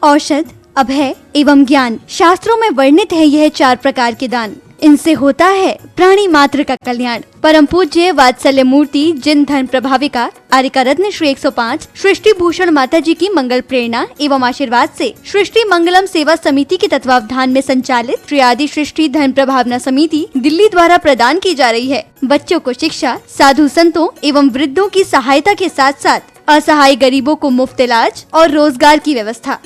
औषध, अभय एवं ज्ञान। शास्त्रों में वर्णित है यह 4 प्रकार के दान। इनसे होता है प्राणी मात्र का कल्याण। परम पूज्य वात्सल्य मूर्ति जिन धर्म प्रभाविका आर्यका रत्न श्री 105 सृष्टि भूषण माता जी की मंगल प्रेरणा एवं आशीर्वाद से सृष्टि मंगलम सेवा समिति के तत्वावधान में संचालित श्री आदि सृष्टि धर्म प्रभावना समिति दिल्ली द्वारा प्रदान की जा रही है। बच्चों को शिक्षा, साधु संतों एवं वृद्धों की सहायता के साथ साथ असहाय गरीबों को मुफ्त इलाज और रोजगार की व्यवस्था।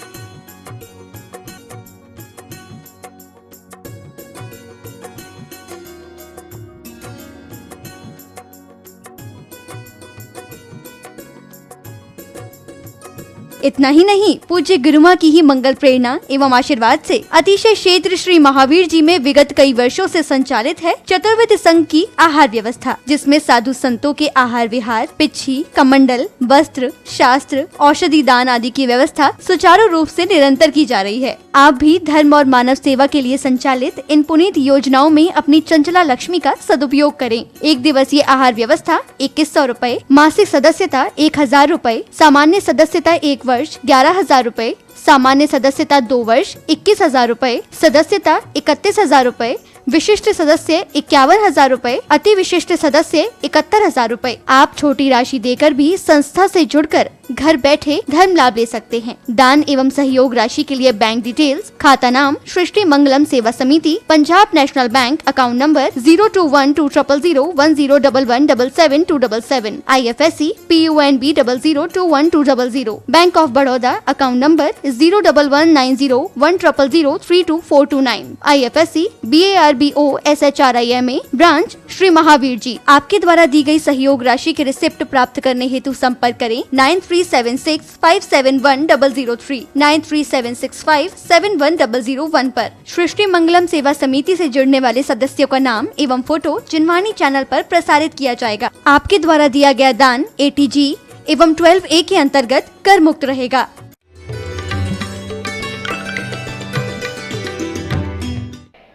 इतना ही नहीं, पूज्य गुरुमा की ही मंगल प्रेरणा एवं आशीर्वाद से अतिशय क्षेत्र श्री महावीर जी में विगत कई वर्षों से संचालित है चतुर्विध संघ की आहार व्यवस्था, जिसमें साधु संतों के आहार विहार, पिच्छी, कमंडल, वस्त्र, शास्त्र, औषधि दान आदि की व्यवस्था सुचारू रूप से निरंतर की जा रही है। आप भी धर्म और मानव सेवा के लिए संचालित इन पुनीत योजनाओं में अपनी चंचला लक्ष्मी का सदुपयोग करें। 1 दिवसीय आहार व्यवस्था 2100 रूपए, मासिक सदस्यता 1000 रूपए, सामान्य सदस्यता 1 वर्ष 11,000 रूपए, सामान्य सदस्यता 2 वर्ष 21,000 रूपए, सदस्यता 31,000 रूपए, विशिष्ट सदस्य 51,000 रूपए, अति विशिष्ट सदस्य 71,000 रूपए। आप छोटी राशि देकर भी संस्था से जुड़कर घर बैठे धर्म लाभ ले सकते हैं। दान एवं सहयोग राशि के लिए बैंक डिटेल्स, खाता नाम सृष्टि Mangalam Seva Samiti, Punjab national bank, account number 021200101177 IFSC PUNB 002120, bank of Baroda, account number 0119010032429 IFSC BARBO SHRIMA, branch Shri Mahavir ji. आपके द्वारा दी गई सहयोग राशि के रिसिप्ट प्राप्त करने हेतु संपर्क करें 9376571003 9376571001 पर। सृष्टि मंगलम सेवा समिति से जुड़ने वाले सदस्यों का नाम एवं फोटो जिनवाणी चैनल पर प्रसारित किया जाएगा। आपके द्वारा दिया गया दान ATG एवं 12A के अंतर्गत कर मुक्त रहेगा।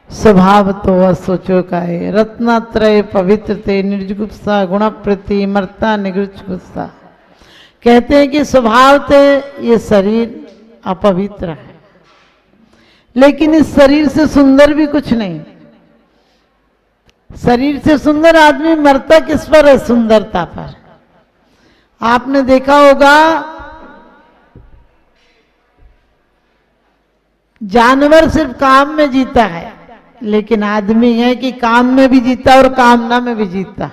स्वभाव तो असोचो का है, रत्नात्रय पवित्र ते निर्जुगुप्सा गुण प्रति मर्ता निगुप्सा। कहते हैं कि स्वभाव से ये शरीर अपवित्र है, लेकिन इस शरीर से सुंदर भी कुछ नहीं। शरीर से सुंदर आदमी मरता किस पर है? सुंदरता पर। आपने देखा होगा जानवर सिर्फ काम में जीता है, लेकिन आदमी है कि काम में भी जीता और कामना में भी जीता है।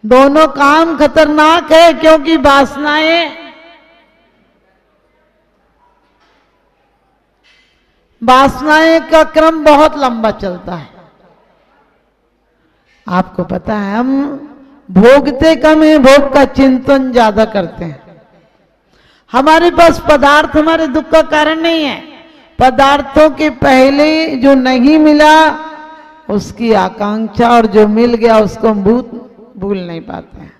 दोनों काम खतरनाक है, क्योंकि वासनाएं का क्रम बहुत लंबा चलता है। आपको पता है, हम भोगते कम है, भोग का चिंतन ज्यादा करते हैं। हमारे पास पदार्थ हमारे दुख का कारण नहीं है। पदार्थों के पहले जो नहीं मिला उसकी आकांक्षा, और जो मिल गया उसको हम भूल नहीं पाते हैं।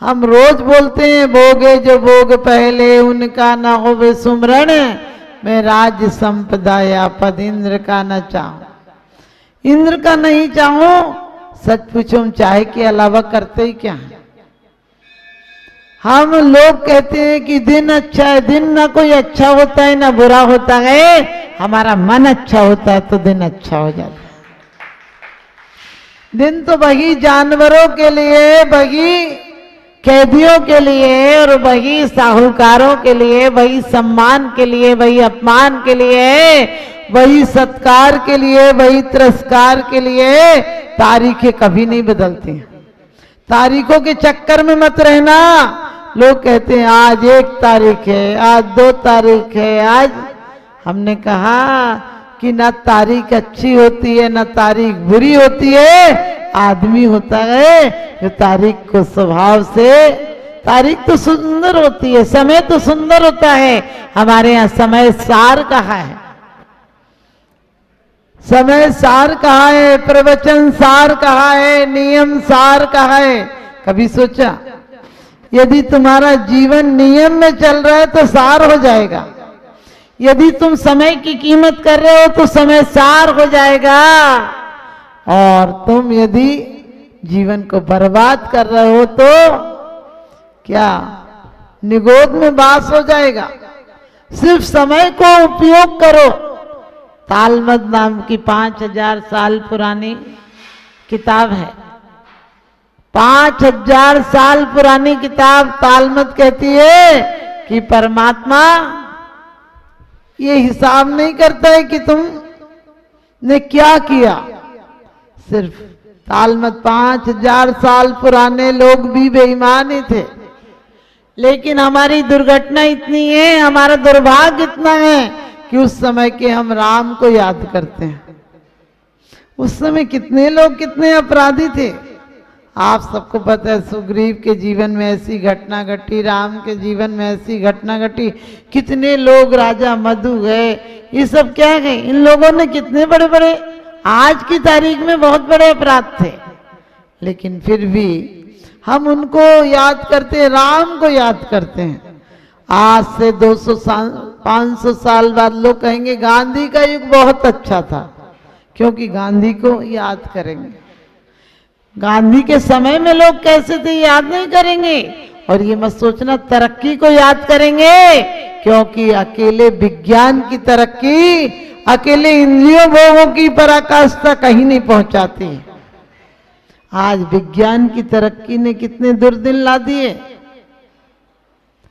हम रोज बोलते हैं, भोगे जो भोग पहले उनका न होवे सुमरण, मैं राज्य संपदा या पद इंद्र का न चाहूं। इंद्र का नहीं चाहूं, सच पूछो हम चाहे के अलावा करते ही क्या है? हम लोग कहते हैं कि दिन अच्छा है, दिन ना कोई अच्छा होता है ना बुरा होता है, हमारा मन अच्छा होता है तो दिन अच्छा हो जाता है। दिन तो वही जानवरों के लिए, वही कैदियों के लिए, और वही साहूकारों के लिए, वही सम्मान के लिए, वही अपमान के लिए, वही सत्कार के लिए, वही तिरस्कार के लिए। तारीखें कभी नहीं बदलती हैं। तारीखों के चक्कर में मत रहना। लोग कहते हैं आज 1 तारीख है, आज 2 तारीख है, आज। हमने कहा कि ना तारीख अच्छी होती है ना तारीख बुरी होती है, आदमी होता है जो तारीख को स्वभाव से। तारीख तो सुंदर होती है, समय तो सुंदर होता है। हमारे यहाँ समय सार कहा है, समय सार कहा है, प्रवचन सार कहा है, नियम सार कहा है। कभी सोचा यदि तुम्हारा जीवन नियम में चल रहा है तो सार हो जाएगा। यदि तुम समय की कीमत कर रहे हो तो समय सार हो जाएगा, और तुम यदि जीवन को बर्बाद कर रहे हो तो क्या निगोद में बास हो जाएगा। सिर्फ समय को उपयोग करो। तालमद नाम की 5000 साल पुरानी किताब है। 5000 साल पुरानी किताब तालमद कहती है कि परमात्मा ये हिसाब नहीं करता है कि तुमने क्या किया। सिर्फ तालमद 5000 साल पुराने लोग भी बेईमान ही थे, लेकिन हमारी दुर्घटना इतनी है, हमारा दुर्भाग्य इतना है कि उस समय के हम राम को याद करते हैं। उस समय कितने लोग कितने अपराधी थे। आप सबको पता है सुग्रीव के जीवन में ऐसी घटना घटी, राम के जीवन में ऐसी घटना घटी। कितने लोग राजा मधु गए, ये सब क्या गए। इन लोगों ने कितने बड़े बड़े आज की तारीख में बहुत बड़े अपराध थे, लेकिन फिर भी हम उनको याद करते हैं, राम को याद करते हैं। आज से 200 साल 500 साल बाद लोग कहेंगे गांधी का युग बहुत अच्छा था, क्योंकि गांधी को याद करेंगे। गांधी के समय में लोग कैसे थे याद नहीं करेंगे। और ये मत सोचना तरक्की को याद करेंगे, क्योंकि अकेले विज्ञान की तरक्की, अकेले इंद्रियों भोगों की पराकाष्ठा कहीं नहीं पहुंचाती। आज विज्ञान की तरक्की ने कितने दुर्दिन ला दिए।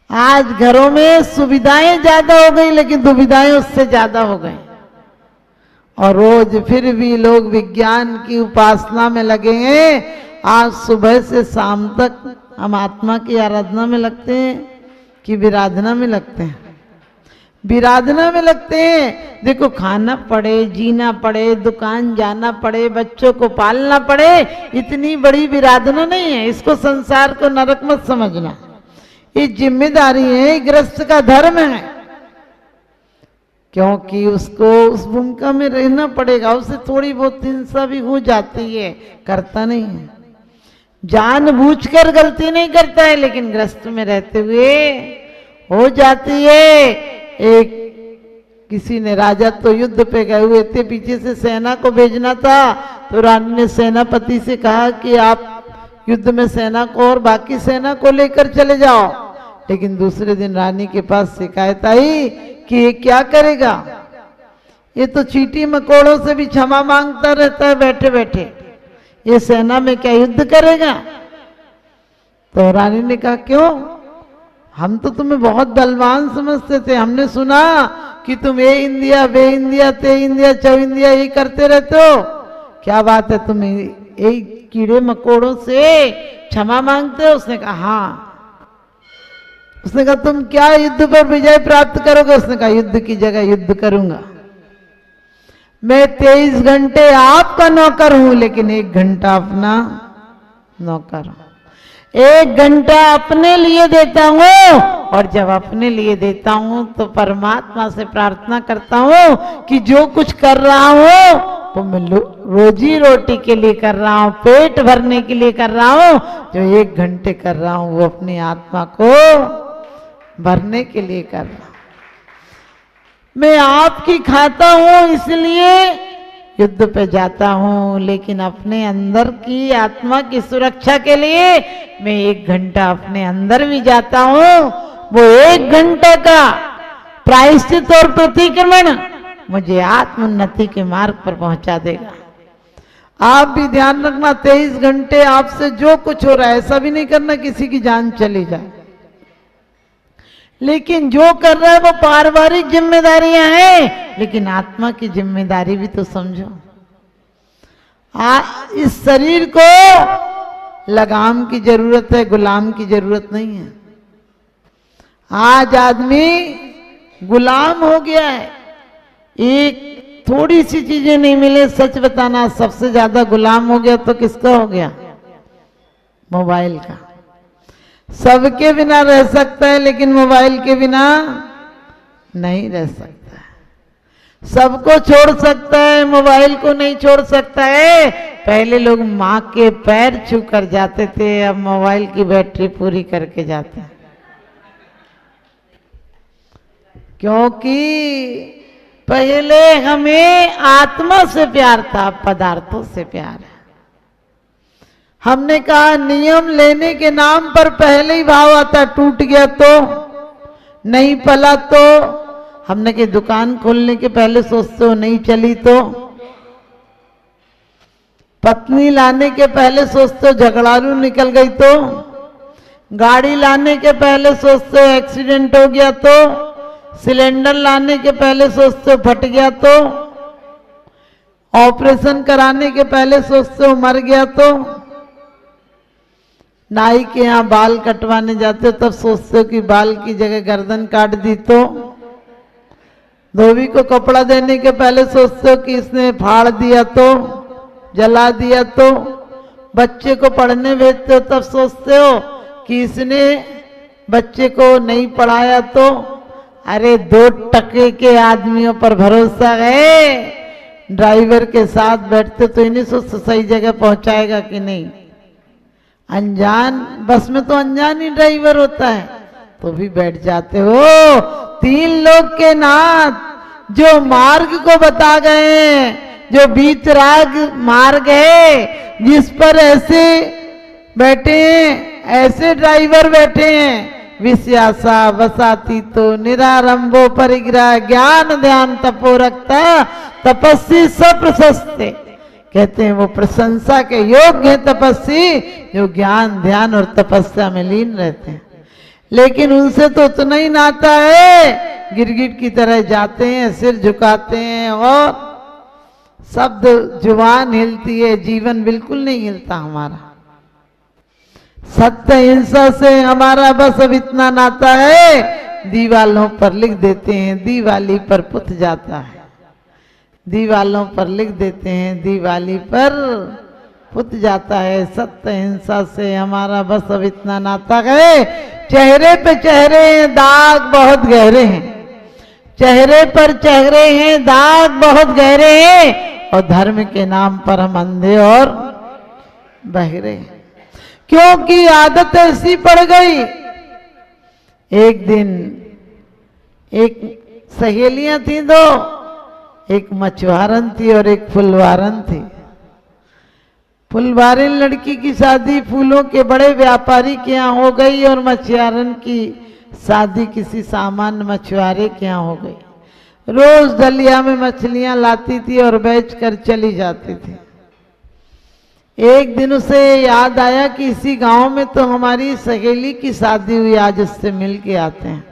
आज घरों में सुविधाएं ज्यादा हो गई, लेकिन दुविधाएं उससे ज्यादा हो गई। और रोज फिर भी लोग विज्ञान की उपासना में लगे हैं। आज सुबह से शाम तक हम आत्मा की आराधना में लगते हैं कि विराधना में लगते हैं। विराधना में लगते हैं। देखो, खाना पड़े, जीना पड़े, दुकान जाना पड़े, बच्चों को पालना पड़े, इतनी बड़ी विराधना नहीं है। इसको संसार को नरक मत समझना। ये जिम्मेदारी है, गृहस्थ का धर्म है, क्योंकि उसको उस भूमिका में रहना पड़ेगा। उसे थोड़ी बहुत हिंसा भी हो जाती है, करता नहीं है, जानबूझकर गलती नहीं करता है, लेकिन गृहस्थ में रहते हुए हो जाती है। एक किसी ने, राजा तो युद्ध पे गए हुए थे, पीछे से सेना को भेजना था, तो रानी ने सेनापति से कहा कि आप युद्ध में सेना को और बाकी सेना को लेकर चले जाओ। लेकिन दूसरे दिन रानी के पास शिकायत आई कि ये क्या करेगा, ये तो चींटी मकोड़ों से भी क्षमा मांगता रहता है बैठे बैठे, ये सेना में क्या युद्ध करेगा। तो रानी ने कहा क्यों, हम तो तुम्हें बहुत बलवान समझते थे, हमने सुना कि तुम ए इंदिया बे इंदिया ते इंदिया चौ इंदिया ये करते रहते हो, क्या बात है तुम एक कीड़े मकोड़ों से क्षमा मांगते हो। उसने कहा हाँ। उसने कहा तुम क्या युद्ध पर विजय प्राप्त करोगे। उसने कहा युद्ध की जगह युद्ध करूंगा। मैं 23 घंटे आपका नौकर हूं, लेकिन 1 घंटा अपना नौकर हूं। 1 घंटा अपने लिए देता हूं, और जब अपने लिए देता हूं तो परमात्मा से प्रार्थना करता हूं कि जो कुछ कर रहा हूं वो मैं रोजी रोटी के लिए कर रहा हूं, पेट भरने के लिए कर रहा हूं। जो 1 घंटे कर रहा हूं वो अपनी आत्मा को भरने के लिए कर रहा हूं। मैं आपकी खाता हूं, इसलिए युद्ध पे जाता हूं, लेकिन अपने अंदर की आत्मा की सुरक्षा के लिए मैं 1 घंटा अपने अंदर भी जाता हूं। वो 1 घंटे का प्रायश्चित और प्रतिक्रमण मुझे आत्मोन्नति के मार्ग पर पहुंचा देगा। आप भी ध्यान रखना, 23 घंटे आपसे जो कुछ हो रहा है, ऐसा भी नहीं करना किसी की जान चली जाए, लेकिन जो कर रहा है वो पारिवारिक जिम्मेदारियां हैं, लेकिन आत्मा की जिम्मेदारी भी तो समझो। इस शरीर को लगाम की जरूरत है, गुलाम की जरूरत नहीं है। आज आदमी गुलाम हो गया है। एक थोड़ी सी चीजें नहीं मिले, सच बताना, सबसे ज्यादा गुलाम हो गया तो किसका हो गया, मोबाइल का। सबके बिना रह सकता है, लेकिन मोबाइल के बिना नहीं रह सकता है। सबको छोड़ सकता है, मोबाइल को नहीं छोड़ सकता है। पहले लोग माँ के पैर छू कर जाते थे, अब मोबाइल की बैटरी पूरी करके जाते हैं, क्योंकि पहले हमें आत्मा से प्यार था, पदार्थों से प्यार है। हमने कहा नियम लेने के नाम पर पहले ही भाव आता, टूट गया तो, नहीं पला तो, हमने कि दुकान खोलने के पहले सोचते हो नहीं चली तो, पत्नी लाने के पहले सोचते हो झगड़ालू निकल गई तो, गाड़ी लाने के पहले सोचते हो एक्सीडेंट हो गया तो, सिलेंडर लाने के पहले सोचते हो फट गया तो, ऑपरेशन कराने के पहले सोचते हो मर गया तो, नाई के यहाँ बाल कटवाने जाते हो तब सोचते हो कि बाल की जगह गर्दन काट दी तो, धोबी को कपड़ा देने के पहले सोचते हो कि इसने फाड़ दिया तो, जला दिया तो, बच्चे को पढ़ने भेजते हो तब सोचते हो कि इसने बच्चे को नहीं पढ़ाया तो। अरे 2 टके के आदमियों पर भरोसा है, ड्राइवर के साथ बैठते तो इन्हीं सोचते सही जगह पहुंचाएगा कि नहीं। अनजान बस में तो अनजान ही ड्राइवर होता है, तो भी बैठ जाते हो। 3 लोग के नाथ जो मार्ग को बता गए, जो बीतराग मार्ग है जिस पर ऐसे बैठे हैं, ऐसे ड्राइवर बैठे हैं, विश्यासा वसाती तो निरारंभो परिग्रह ज्ञान ध्यान तपो रखता तपस्वी सब प्रशस्ते। कहते हैं वो प्रशंसा के योग्य है तपस्वी जो ज्ञान ध्यान और तपस्या में लीन रहते हैं। लेकिन उनसे तो उतना ही नाता है, गिरगिट की तरह जाते हैं, सिर झुकाते हैं और शब्द जुबान हिलती है, जीवन बिल्कुल नहीं हिलता हमारा। सत्य हिंसा से हमारा बस अब इतना नाता है, दीवालों पर लिख देते हैं दिवाली पर पुत जाता है, दीवालों पर लिख देते हैं दिवाली पर पुत जाता है। सत्य हिंसा से हमारा बस अब इतना नाता है। चेहरे पे चेहरे हैं दाग बहुत गहरे हैं, चेहरे पर चेहरे हैं दाग बहुत गहरे हैं, और धर्म के नाम पर हम अंधे और बहरे हैं, क्योंकि आदत ऐसी पड़ गई। एक दिन एक सहेलियां थी 2, एक मछुआरन थी और एक फुलवारन थी। फुलवारन लड़की की शादी फूलों के बड़े व्यापारी के यहाँ हो गई और मछुआरन की शादी किसी सामान्य मछुआरे के यहाँ हो गई। रोज दलिया में मछलियां लाती थी और बेच कर चली जाती थी। एक दिन उसे याद आया कि इसी गांव में तो हमारी सहेली की शादी हुई, आज उससे मिल के आते हैं।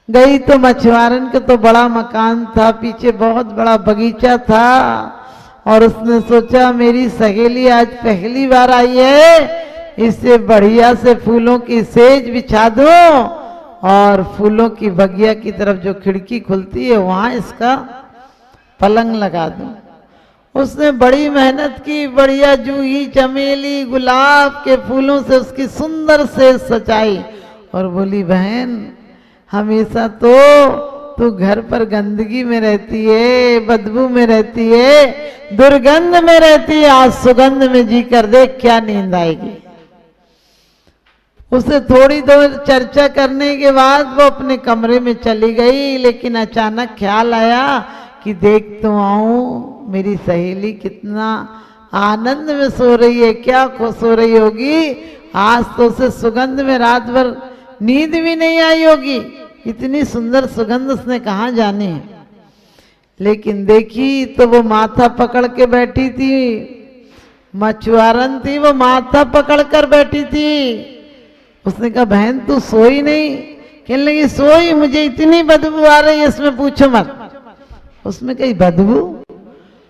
गई तो मछुआरन का तो बड़ा मकान था, पीछे बहुत बड़ा बगीचा था, और उसने सोचा मेरी सहेली आज पहली बार आई है, इससे बढ़िया से फूलों की सेज बिछा दूं और फूलों की बगिया की तरफ जो खिड़की खुलती है वहां इसका पलंग लगा दूं। उसने बड़ी मेहनत की, बढ़िया जूही चमेली गुलाब के फूलों से उसकी सुंदर से सजाई और बोली बहन हमेशा तो तू घर पर गंदगी में रहती है, बदबू में रहती है, दुर्गंध में रहती है, आज सुगंध में जी कर देख क्या नींद आएगी। उसे थोड़ी देर चर्चा करने के बाद वो अपने कमरे में चली गई, लेकिन अचानक ख्याल आया कि देख तो आऊं मेरी सहेली कितना आनंद में सो रही है, क्या खुश हो रही होगी, आज तो उसे सुगंध में रात भर नींद भी नहीं आई होगी, इतनी सुंदर सुगंध उसने कहाँ जानी है। लेकिन देखी तो वो माथा पकड़ के बैठी थी, मछुआरन थी, वो माथा पकड़ कर बैठी थी। उसने कहा बहन तू सोई नहीं? कहने लगी सोई, मुझे इतनी बदबू आ रही है इसमें पूछो मत। उसमें कही बदबू?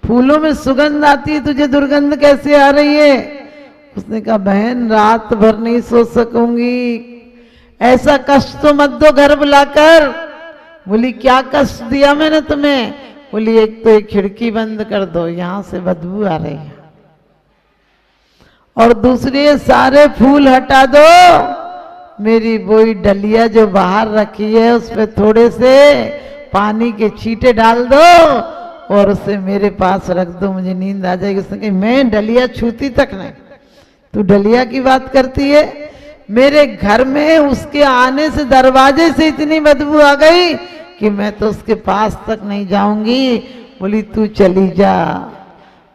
फूलों में सुगंध आती है, तुझे दुर्गंध कैसे आ रही है? उसने कहा बहन रात भर नहीं सो सकूंगी, ऐसा कष्ट तो मत दो घर बुलाकर। बोली क्या कष्ट दिया मैंने तुम्हें? बोली एक तो एक खिड़की बंद कर दो, यहां से बदबू आ रही है, और दूसरे सारे फूल हटा दो, मेरी बोई डलिया जो बाहर रखी है उस पर थोड़े से पानी के छींटे डाल दो और उसे मेरे पास रख दो, मुझे नींद आ जाएगी। उसने कहा मैं डलिया छूती तक नहीं, तू डलिया की बात करती है? मेरे घर में उसके आने से दरवाजे से इतनी बदबू आ गई कि मैं तो उसके पास तक नहीं जाऊंगी। बोली तू चली जा,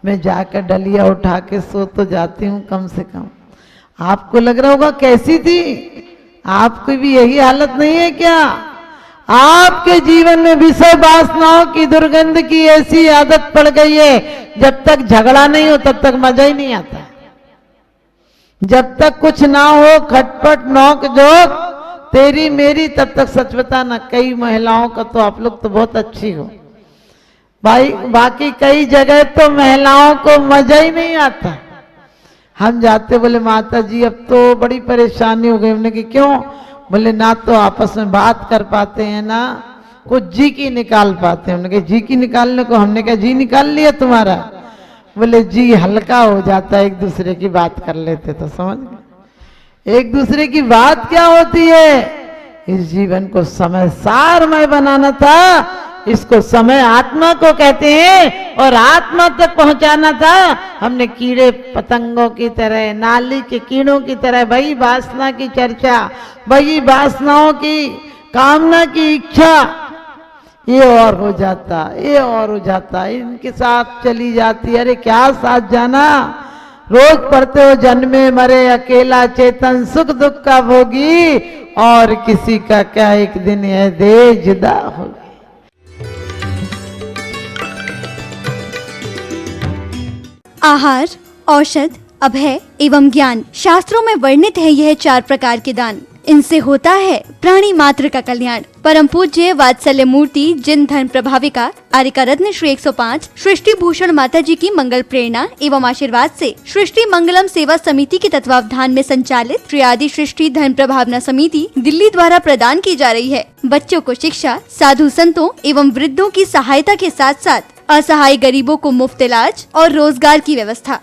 मैं जाकर डलिया उठा के सो तो जाती हूँ कम से कम। आपको लग रहा होगा कैसी थी? आपकी भी यही हालत नहीं है क्या? आपके जीवन में विषय वासनाओं की दुर्गंध की ऐसी आदत पड़ गई है, जब तक झगड़ा नहीं हो तब तक मजा ही नहीं आता। जब तक कुछ ना हो, खटपट नोक जोक तेरी मेरी, तब तक सच बताना कई महिलाओं का तो आप लोग तो बहुत अच्छी हो भाई, बाकी कई जगह तो महिलाओं को मजा ही नहीं आता। हम जाते बोले माता जी अब तो बड़ी परेशानी हो गई। हमने कि क्यों? बोले ना तो आपस में बात कर पाते हैं ना कुछ जी की निकाल पाते हैं। हमने कहा जी की निकालने को? हमने कहा जी निकाल लिया तुम्हारा? बोले जी हल्का हो जाता है, एक दूसरे की बात कर लेते तो। समझ गए? एक दूसरे की बात क्या होती है? इस जीवन को समय सारमय बनाना था, इसको समय आत्मा को कहते हैं और आत्मा तक पहुंचाना था। हमने कीड़े पतंगों की तरह, नाली के कीड़ों की तरह वही वासना की चर्चा, वही वासनाओं की कामना की इच्छा, ये और हो जाता, ये और हो जाता, इनके साथ चली जाती। अरे क्या साथ जाना, रोज पढ़ते हो जन्मे मरे अकेला चेतन सुख दुख का भोगी, और किसी का क्या एक दिन यह देह जुदा होगी। आहार, औषध, अभय एवं ज्ञान। शास्त्रों में वर्णित है यह 4 प्रकार के दान। इनसे होता है प्राणी मात्र का कल्याण। परम पूज्य वात्सल्य मूर्ति जिन धर्म प्रभाविका आर्यका रत्न श्री 105 सृष्टि भूषण माता जी की मंगल प्रेरणा एवं आशीर्वाद से सृष्टि मंगलम सेवा समिति के तत्वावधान में संचालित श्री आदि सृष्टि धर्म प्रभावना समिति दिल्ली द्वारा प्रदान की जा रही है। बच्चों को शिक्षा, साधु संतों एवं वृद्धों की सहायता के साथ साथ असहाय गरीबों को मुफ्त इलाज और रोजगार की व्यवस्था।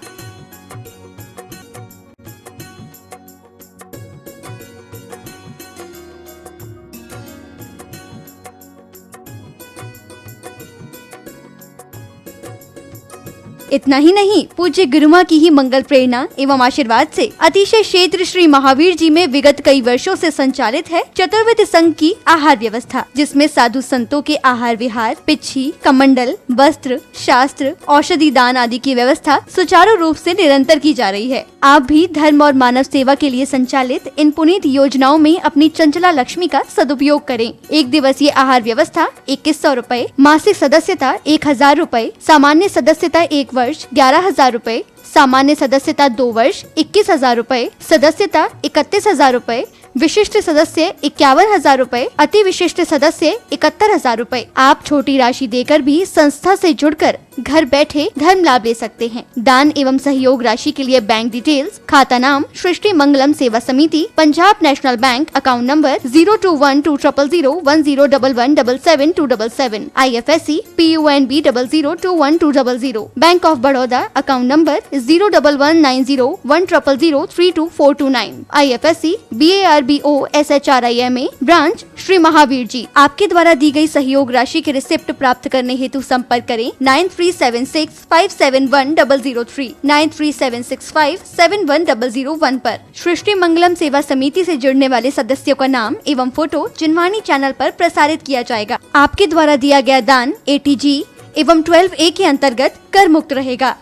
इतना ही नहीं, पूज्य गुरुमा की ही मंगल प्रेरणा एवं आशीर्वाद से अतिशय क्षेत्र श्री महावीर जी में विगत कई वर्षों से संचालित है चतुर्विध संघ की आहार व्यवस्था, जिसमें साधु संतों के आहार विहार, पिच्छी, कमंडल, वस्त्र, शास्त्र, औषधि दान आदि की व्यवस्था सुचारू रूप से निरंतर की जा रही है। आप भी धर्म और मानव सेवा के लिए संचालित इन पुनीत योजनाओं में अपनी चंचला लक्ष्मी का सदुपयोग करें। 1 दिवसीय आहार व्यवस्था 2100 रूपए, मासिक सदस्यता 1000 रूपए, सामान्य सदस्यता 1 वर्ष 11,000 रूपए, सामान्य सदस्यता 2 वर्ष 21,000 रूपए, सदस्यता 31,000 रूपए, विशिष्ट सदस्य 51,000 रूपए, अति विशिष्ट सदस्य 71,000 रूपए। आप छोटी राशि देकर भी संस्था से जुड़कर घर बैठे धर्म लाभ ले सकते हैं। दान एवं सहयोग राशि के लिए बैंक डिटेल्स, खाता नाम सृष्टि Mangalam Seva Samiti, Punjab national bank, account number 02120010117777, IFSC PUNB 0021200, bank of Baroda, account number 011901000324429, IFSC BARBO SHRIMA, branch Shri Mahavir ji. आपके द्वारा दी गई सहयोग राशि के रिसिप्ट प्राप्त करने हेतु संपर्क करें 9376571003, 9376571001 पर। सृष्टि मंगलम सेवा समिति से जुड़ने वाले सदस्यों का नाम एवं फोटो जिनवाणी चैनल पर प्रसारित किया जाएगा। आपके द्वारा दिया गया दान ATG एवं 12A के अंतर्गत कर मुक्त रहेगा।